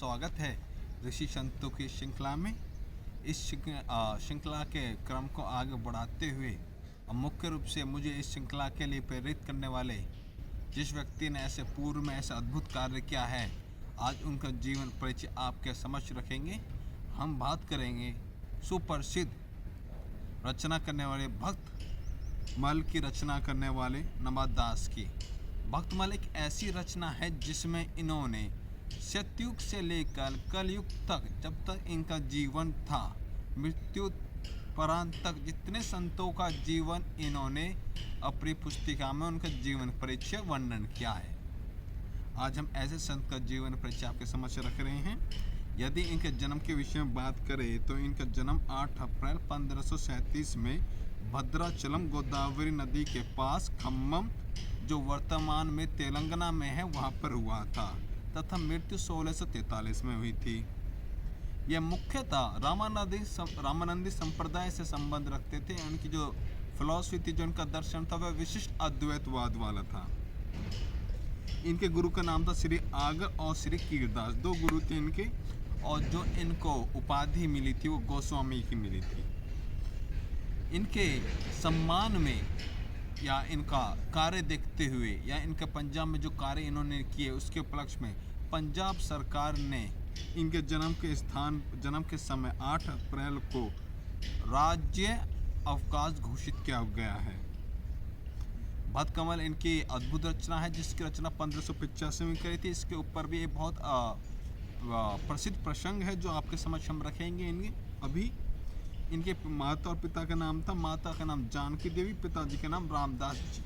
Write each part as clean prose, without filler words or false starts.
स्वागत है ऋषि संतों की श्रृंखला में। इस श्रृंखला के क्रम को आगे बढ़ाते हुए मुख्य रूप से मुझे इस श्रृंखला के लिए प्रेरित करने वाले जिस व्यक्ति ने ऐसे पूर्व में ऐसा अद्भुत कार्य किया है, आज उनका जीवन परिचय आपके समक्ष रखेंगे। हम बात करेंगे सुप्रसिद्ध रचना करने वाले भक्तमाल की रचना करने वाले नवादास की। भक्तमाल एक ऐसी रचना है जिसमें इन्होंने सतयुग से लेकर कलयुग तक, जब तक इनका जीवन था, मृत्यु परांत तक जितने संतों का जीवन इन्होंने अपनी पुस्तिका में उनका जीवन परिचय वर्णन किया है। आज हम ऐसे संत का जीवन परिचय आपके समक्ष रख रहे हैं। यदि इनके जन्म के विषय में बात करें तो इनका जन्म 8 अप्रैल 1537 में भद्राचलम गोदावरी नदी के पास खम्मम, जो वर्तमान में तेलंगाना में है, वहाँ पर हुआ था तथा मृत्यु 1643 में हुई थी। यह मुख्यतः रामानंदी संप्रदाय से संबंध रखते थे। उनकी जो फिलॉसफी थी, जो उनका दर्शन था, वह विशिष्ट अद्वैतवाद वाला था। इनके गुरु का नाम था श्री आगर और श्री कीरदास, दो गुरु थे इनके, और जो इनको उपाधि मिली थी वो गोस्वामी की मिली थी। इनके सम्मान में या इनका कार्य देखते हुए या इनके पंजाब में जो कार्य इन्होंने किए उसके उपलक्ष्य में पंजाब सरकार ने इनके जन्म के समय 8 अप्रैल को राज्य अवकाश घोषित किया गया है। भक्तकमल इनकी अद्भुत रचना है जिसकी रचना 1585 में करी थी। इसके ऊपर भी एक बहुत प्रसिद्ध प्रसंग है जो आपके समक्ष हम रखेंगे। अभी इनके माता और पिता का नाम था, माता का नाम जानकी देवी, पिताजी का नाम रामदास जी।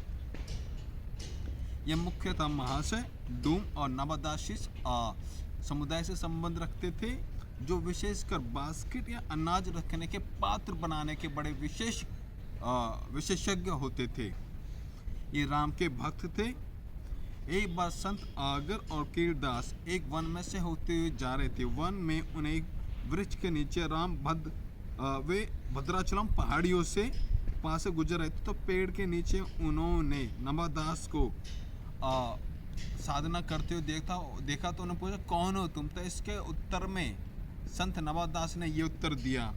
यह मुख्यतः महाशय, डूम और नवादाशिस समुदाय से संबंध रखते थे, जो विशेषकर बास्केट या अनाज रखने के पात्र बनाने के बड़े विशेषज्ञ होते थे। ये राम के भक्त थे। एक बार संत आगर और कीरदास एक वन में से होते हुए जा रहे थे। वन में उन्हें एक वृक्ष के नीचे वे भद्राचलम पहाड़ियों से पास से गुजर रहे थे, तो पेड़ के नीचे उन्होंने नवादास को साधना करते हुए देखा तो उन्होंने पूछा, कौन हो तुम? तो इसके उत्तर में संत नवादास ने ये उत्तर दिया,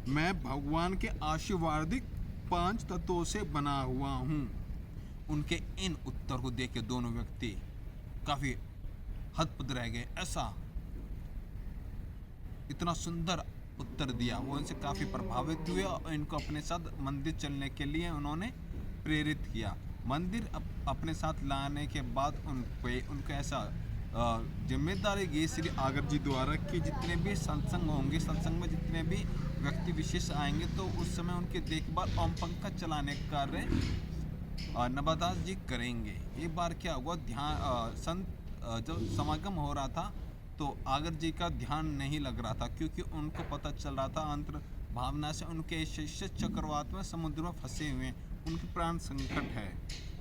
मैं भगवान के आशीर्वादित 5 तत्वों से बना हुआ हूँ। उनके इन उत्तर को देख के दोनों व्यक्ति काफी हतपद रह गए। ऐसा इतना सुंदर उत्तर दिया, वो इनसे काफ़ी प्रभावित हुए और इनको अपने साथ मंदिर चलने के लिए उन्होंने प्रेरित किया। मंदिर अपने साथ लाने के बाद उनको ऐसा जिम्मेदारी दी श्री आगर जी द्वारा कि जितने भी सत्संग होंगे, सत्संग में जितने भी व्यक्ति विशेष आएंगे तो उस समय उनकी देखभाल और पंखा चलाने का कार्य नवादास जी करेंगे। एक बार क्या हुआ, जब समागम हो रहा था तो आगर जी का ध्यान नहीं लग रहा था, क्योंकि उनको पता चल रहा था अंतर भावना से उनके शिष्य चक्रवात में समुद्र में फंसे हुए हैं, उनके प्राण संकट है।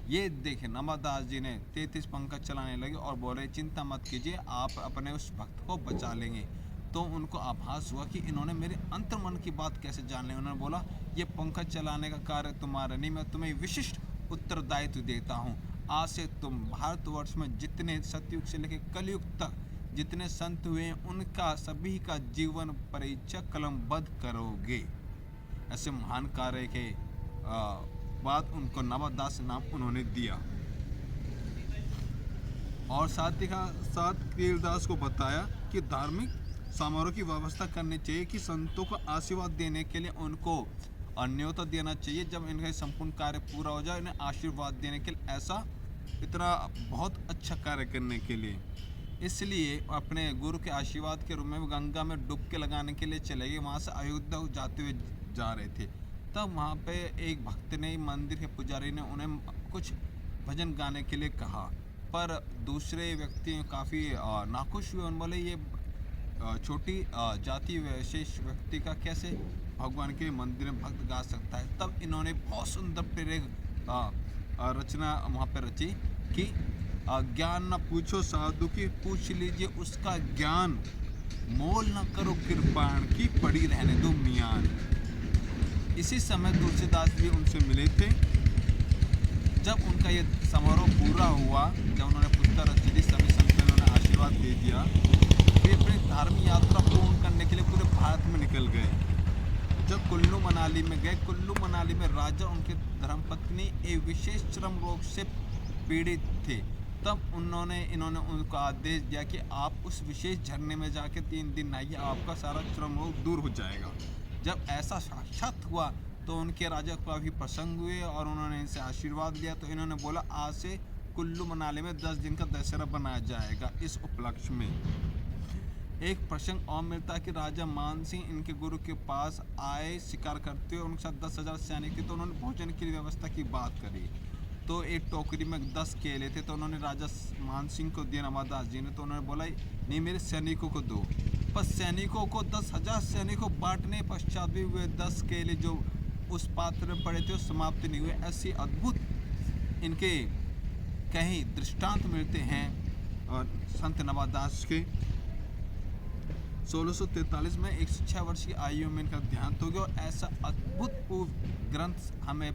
ये देखे नवादास जी ने 33 पंखा चलाने लगे और बोले, चिंता मत कीजिए, आप अपने उस भक्त को बचा लेंगे। तो उनको आभास हुआ कि इन्होंने मेरे अंतर्मन की बात कैसे जान ली। उन्होंने बोला, ये पंखा चलाने का कार्य तुम्हारा नहीं, मैं तुम्हें विशिष्ट उत्तरदायित्व देता हूँ। आज से तुम भारतवर्ष में जितने सतयुग से लेकर कलयुग तक जितने संत हुए उनका सभी का जीवन परिचय कलमबद्ध करोगे। ऐसे महान कार्य के बाद उनको नवादास नाम उन्होंने दिया। और साथ ही साथ कीरदास को बताया कि धार्मिक समारोह की व्यवस्था करनी चाहिए, कि संतों को आशीर्वाद देने के लिए उनको न्योता देना चाहिए। जब इनका संपूर्ण कार्य पूरा हो जाए, इन्हें आशीर्वाद देने के लिए, ऐसा इतना बहुत अच्छा कार्य करने के लिए। इसलिए अपने गुरु के आशीर्वाद के रूप में गंगा में डुबकी लगाने के लिए चले गए। वहाँ से अयोध्या जाते हुए जा रहे थे, तब वहाँ पे एक भक्त ने, मंदिर के पुजारी ने उन्हें कुछ भजन गाने के लिए कहा, पर दूसरे व्यक्ति काफ़ी नाखुश हुए। उन्होंने बोले, ये छोटी जाति विशेष व्यक्ति का कैसे भगवान के मंदिर में भक्त गा सकता है। तब इन्होंने बहुत सुंदर प्रेरक रचना वहाँ पर रची कि ज्ञान न पूछो साधु की, पूछ लीजिए उसका ज्ञान, मोल न करो कृपाण की, पड़ी रहने दो मियान। इसी समय तुलसीदास भी उनसे मिले थे। जब उनका ये समारोह पूरा हुआ, जब उन्होंने पुस्तक रची थी, सभी संतों ने आशीर्वाद दे दिया, निकल गए। जब कुल्लू मनाली में गए, कुल्लू मनाली में राजा उनके धर्मपत्नी एक विशेष चर्म रोग से पीड़ित थे। तब इन्होंने उनको आदेश दिया कि आप उस विशेष झरने में जाके 3 दिन नहाइए, आपका सारा चर्म रोग दूर हो जाएगा। जब ऐसा साक्षात हुआ तो उनके राजा काफ़ी प्रसन्न हुए और उन्होंने इनसे आशीर्वाद लिया। तो इन्होंने बोला आज से कुल्लू मनाली में 10 दिन का दशहरा बनाया जाएगा। इस उपलक्ष्य में एक प्रसंग और मिलता है कि राजा मान सिंह इनके गुरु के पास आए शिकार करते हुए, उनके साथ 10,000 सैनिक थे। तो उन्होंने भोजन की व्यवस्था की बात करी। तो एक टोकरी में 10 केले थे, तो उन्होंने राजा मान सिंह को दिए, नवादास जी ने। तो उन्होंने बोला नहीं, मेरे सैनिकों को दो। पर सैनिकों को 10,000 सैनिकों बांटने पश्चात भी वे 10 केले जो उस पात्र में पड़े थे वो समाप्त नहीं हुए। ऐसी अद्भुत इनके कई दृष्टांत मिलते हैं और संत नवादास के। 1643 में 106 वर्ष की आयु में इनका देहांत हो गया और ऐसा अद्भुत ग्रंथ हमें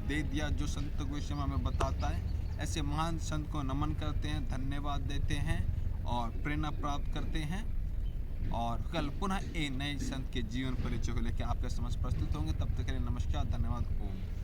दे दिया जो संत के विषय में हमें बताता है। ऐसे महान संत को नमन करते हैं, धन्यवाद देते हैं और प्रेरणा प्राप्त करते हैं। और कल पुनः एक नए संत के जीवन परिचय को लेकर आपके समक्ष प्रस्तुत होंगे। तब तक के लिए नमस्कार, धन्यवाद, ओम।